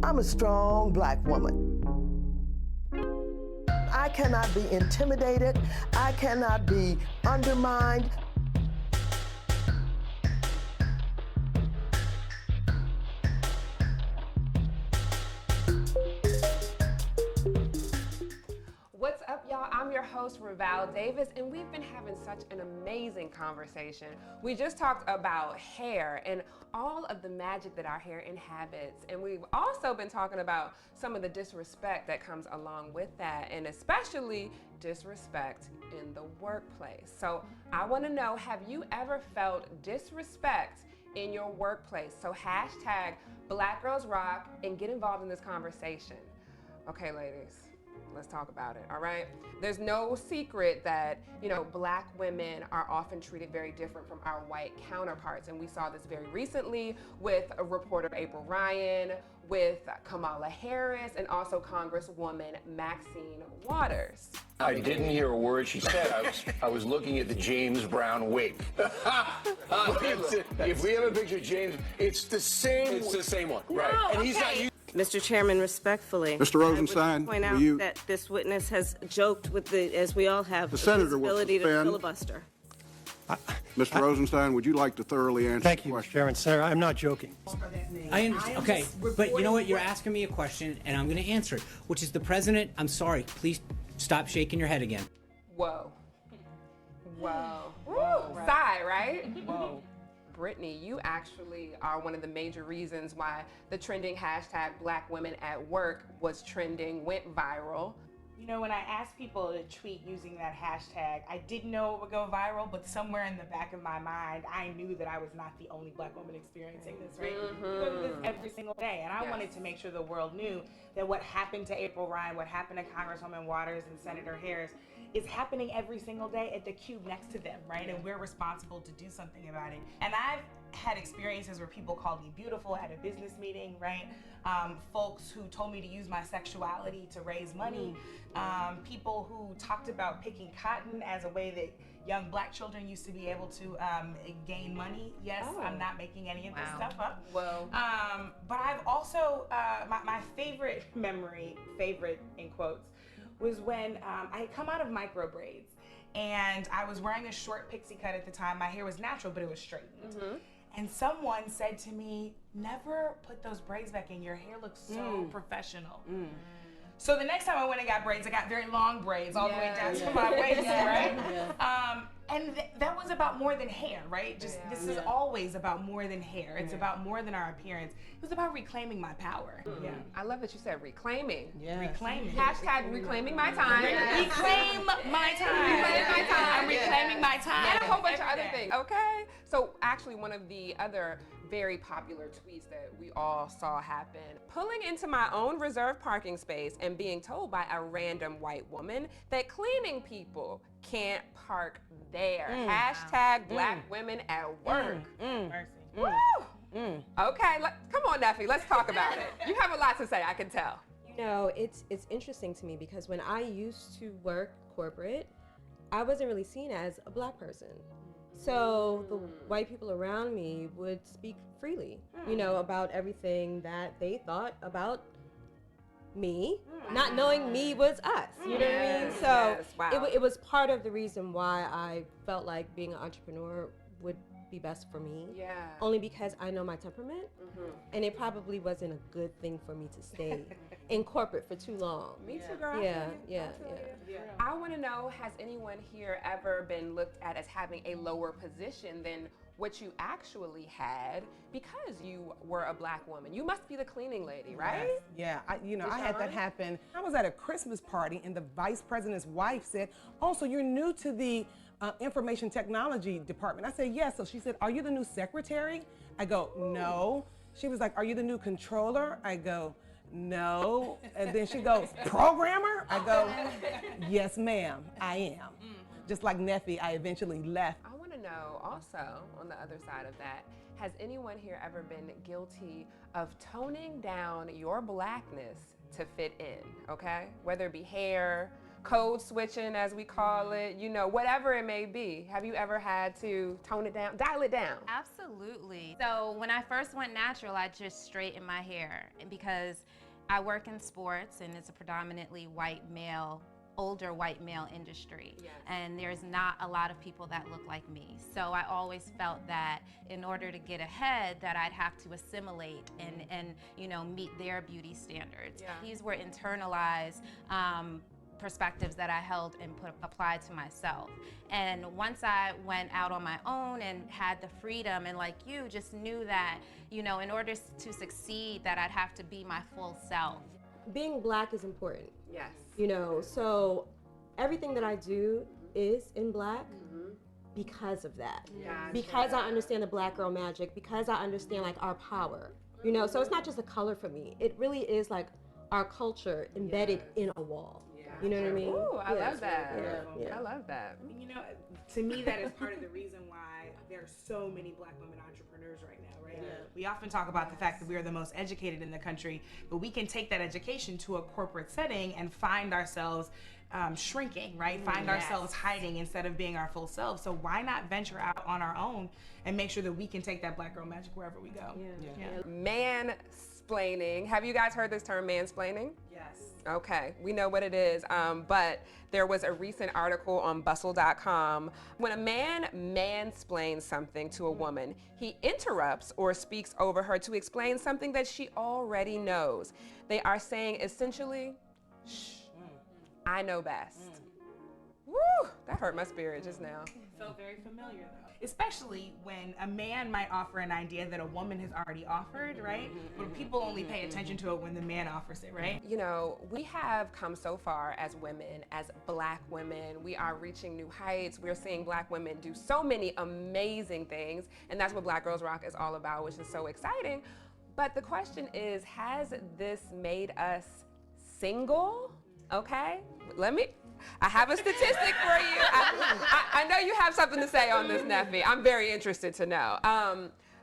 I'm a strong black woman. I cannot be intimidated. I cannot be undermined. What's up, y'all? I'm your host, Raval Davis, and we've been having such an amazing conversation. We just talked about hair and all of the magic that our hair inhabits, and we've also been talking about some of the disrespect that comes along with that, and especially disrespect in the workplace. So I want to know, have you ever felt disrespect in your workplace? So hashtag Black Girls Rock and get involved in this conversation. Okay, ladies. Let's talk about it, all right? There's no secret that, black women are often treated very different from our white counterparts. And we saw this very recently with reporter April Ryan, with Kamala Harris, and also Congresswoman Maxine Waters. I didn't hear a word she said. I was looking at the James Brown wig. If we have a picture of James, it's the same. It's the same one, right? No, and he's not. Mr. Chairman, respectfully, Mr. Rosenstein, I would point out that this witness has joked with as we all have, the senator his ability to will filibuster. Mr. Rosenstein, would you like to thoroughly answer Thank the you, Mr. question? Chairman. Senator, I'm not joking. I understand. Okay, but you know what? You're asking me a question, and I'm going to answer it, which is the president. I'm sorry. Please stop shaking your head again. Whoa. Whoa. Woo! Sigh, right? Whoa. Brittany, you actually are one of the major reasons why the trending hashtag Black Women at Work was trending, went viral. You know, when I asked people to tweet using that hashtag, I didn't know it would go viral, but somewhere in the back of my mind, I knew that I was not the only black woman experiencing this, right? We go through this every single day, and I wanted to make sure the world knew that what happened to April Ryan, what happened to Congresswoman Waters and Senator Harris is happening every single day at the cube next to them, right? And we're responsible to do something about it. And I've had experiences where people called me beautiful at a business meeting, right? Folks who told me to use my sexuality to raise money. People who talked about picking cotton as a way that young black children used to be able to gain money. Yes, I'm not making any of this stuff up. Well, but I've also, my favorite memory, favorite in quotes, was when I had come out of micro braids and I was wearing a short pixie cut at the time. My hair was natural, but it was straightened. And someone said to me, never put those braids back in. Your hair looks so professional. So the next time I went and got braids, I got very long braids all the way down to my waist, right? And that was about more than hair, right? Just this is always about more than hair. It's about more than our appearance. It was about reclaiming my power. I love that you said reclaiming. Reclaiming. Hashtag reclaiming my time. Reclaim my time. Reclaiming my time. I'm reclaiming my time. And a whole bunch of other things. Okay. So actually, one of the other very popular tweets that we all saw happen, pulling into my own reserved parking space and being told by a random white woman that cleaning people can't park there. Hashtag Black Women at Work. Mercy. Woo! Okay, come on, Neffy, let's talk about it. You have a lot to say, I can tell. You know, it's interesting to me because when I used to work corporate, I wasn't really seen as a black person. So the white people around me would speak freely, about everything that they thought about me, not knowing me was us. You know what I mean? So it was part of the reason why I felt like being an entrepreneur would be best for me. Only because I know my temperament, and it probably wasn't a good thing for me to stay in corporate for too long. Me too, girl. Yeah. I want to know, has anyone here ever been looked at as having a lower position than what you actually had because you were a black woman? You must be the cleaning lady, right? Yes. Yeah, I had that happen. I was at a Christmas party and the vice president's wife said, "Oh, so you're new to the information technology department?" I said, "Yes." So she said, "Are you the new secretary?" I go, "No." She was like, "Are you the new controller?" I go, "No." And then she goes, "Programmer?" I go, "Yes, ma'am, I am." Just like Neffy, I eventually left. I want to know also, on the other side of that, has anyone here ever been guilty of toning down your blackness to fit in, okay? Whether it be hair, code switching, as we call it, you know, whatever it may be. Have you ever had to tone it down, dial it down? Absolutely. So when I first went natural, I just straightened my hair because I work in sports and it's a predominantly older white male industry. Yes. And there's not a lot of people that look like me. So I always felt that in order to get ahead, that I'd have to assimilate and you know, meet their beauty standards. Yeah. These were internalized perspectives that I held and applied to myself. And once I went out on my own and had the freedom, and like you, just knew that, you know, in order to succeed, that I'd have to be my full self. Being Black is important. Yes. You know, so everything that I do is in Black because of that. Gotcha. Because I understand the Black girl magic, because I understand like our power. You know, so it's not just a color for me. It really is like our culture embedded in a wall. You know what I mean? Ooh, I love that. Yeah, yeah. I love that. You know, to me, that is part of the reason why there are so many Black women entrepreneurs right now, right? Yeah. We often talk about the fact that we are the most educated in the country, but we can take that education to a corporate setting and find ourselves shrinking, right? Find ourselves hiding instead of being our full selves. So why not venture out on our own and make sure that we can take that Black girl magic wherever we go? Mansplaining. Have you guys heard this term, mansplaining? Yes. Okay, we know what it is, but there was a recent article on bustle.com. When a man mansplains something to a woman, he interrupts or speaks over her to explain something that she already knows. They are saying essentially, shh, I know best. Woo, that hurt my spirit just now. Felt very familiar though. Especially when a man might offer an idea that a woman has already offered, right? But people only pay attention to it when the man offers it, right? You know, we have come so far as women, as Black women. We are reaching new heights. We're seeing Black women do so many amazing things, and that's what Black Girls Rock is all about, which is so exciting. But the question is, has this made us single? Okay, I have a statistic for you. I know you have something to say on this, Neffy. I'm very interested to know.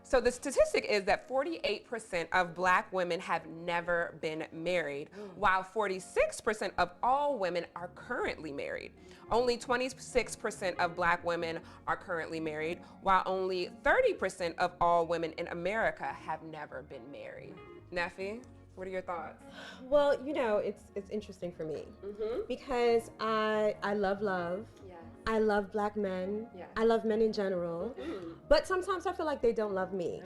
So the statistic is that 48% of Black women have never been married, while 46% of all women are currently married. Only 26% of Black women are currently married, while only 30% of all women in America have never been married. Neffy, what are your thoughts? Well, you know, it's interesting for me because I love love. Yes. I love Black men. Yes. I love men in general. But sometimes I feel like they don't love me.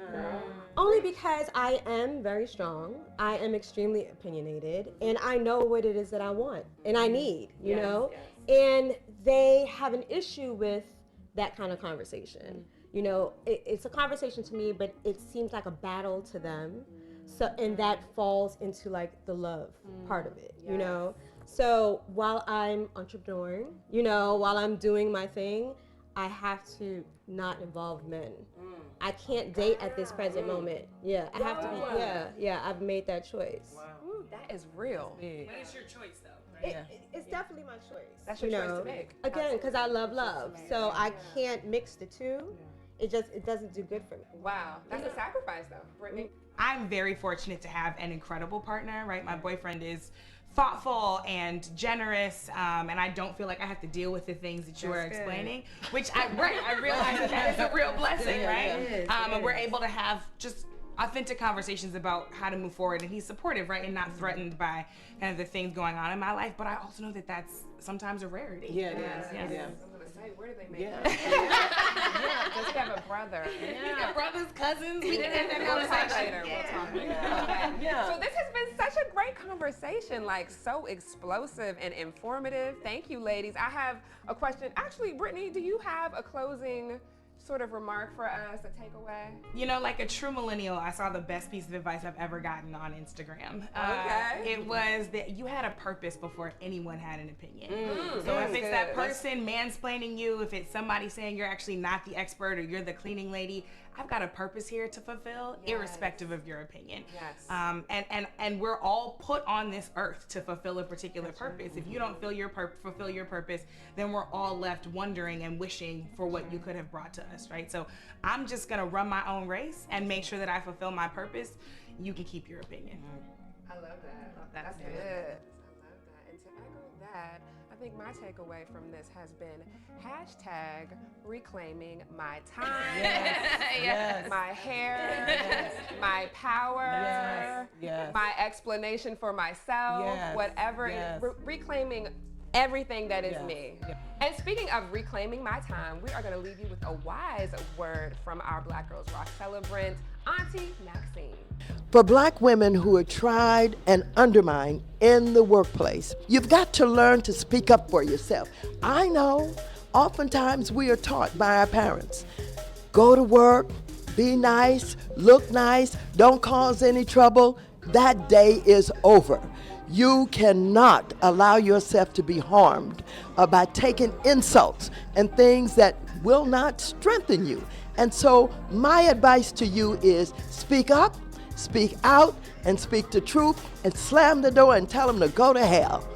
Only because I am very strong. I am extremely opinionated, and I know what it is that I want and I need, you know? And they have an issue with that kind of conversation. You know, it's a conversation to me, but it seems like a battle to them. So, and that falls into like the love part of it, you know? So while I'm entrepreneuring, you know, while I'm doing my thing, I have to not involve men. I can't date at this present moment. Yeah, I have to be, I've made that choice. Ooh, that is real. But it's your choice though, right? It's definitely my choice. That's your choice to make. Again, because I love love. So I can't mix the two. It doesn't do good for me. Wow, that's a sacrifice though, Brittany. I'm very fortunate to have an incredible partner, right? My boyfriend is thoughtful and generous, and I don't feel like I have to deal with the things that you are explaining, which I realize that is a real blessing, right? And we're able to have just authentic conversations about how to move forward, and he's supportive, right? And not threatened by kind of the things going on in my life, but I also know that that's sometimes a rarity. Yeah, it is. Yes. Yeah. I'm gonna say, where do they make Yeah. that? Does he have a brother? Yeah. Brothers, cousins, we didn't have that We'll talk conversation. later. We'll talk later. Okay. So this has been such a great conversation, like so explosive and informative. Thank you, ladies. I have a question. Actually, Brittany, do you have a closing sort of remark for us, a takeaway? You know, like a true millennial, I saw the best piece of advice I've ever gotten on Instagram. Okay. It was that you had a purpose before anyone had an opinion. So that's if it's good. that person mansplaining you, if it's somebody saying you're actually not the expert or you're the cleaning lady, I've got a purpose here to fulfill, irrespective of your opinion. Yes. And we're all put on this earth to fulfill a particular purpose. If you don't fulfill your purpose, then we're all left wondering and wishing for what you could have brought to us, right? So I'm just gonna run my own race and make sure that I fulfill my purpose. You can keep your opinion. I love that. That's good. I love that. And to echo that, I think my takeaway from this has been hashtag reclaiming my time, Yes. my hair, my power, Yes. my explanation for myself, Yes. whatever. Yes. Reclaiming everything that is Yes. me. Yes. And speaking of reclaiming my time, we are going to leave you with a wise word from our Black Girls Rock celebrant, Auntie Maxine. For Black women who are tried and undermined in the workplace, you've got to learn to speak up for yourself. I know oftentimes we are taught by our parents, go to work, be nice, look nice, don't cause any trouble. That day is over. You cannot allow yourself to be harmed by taking insults and things that will not strengthen you. And so my advice to you is speak up, speak out, and speak the truth, and slam the door and tell them to go to hell.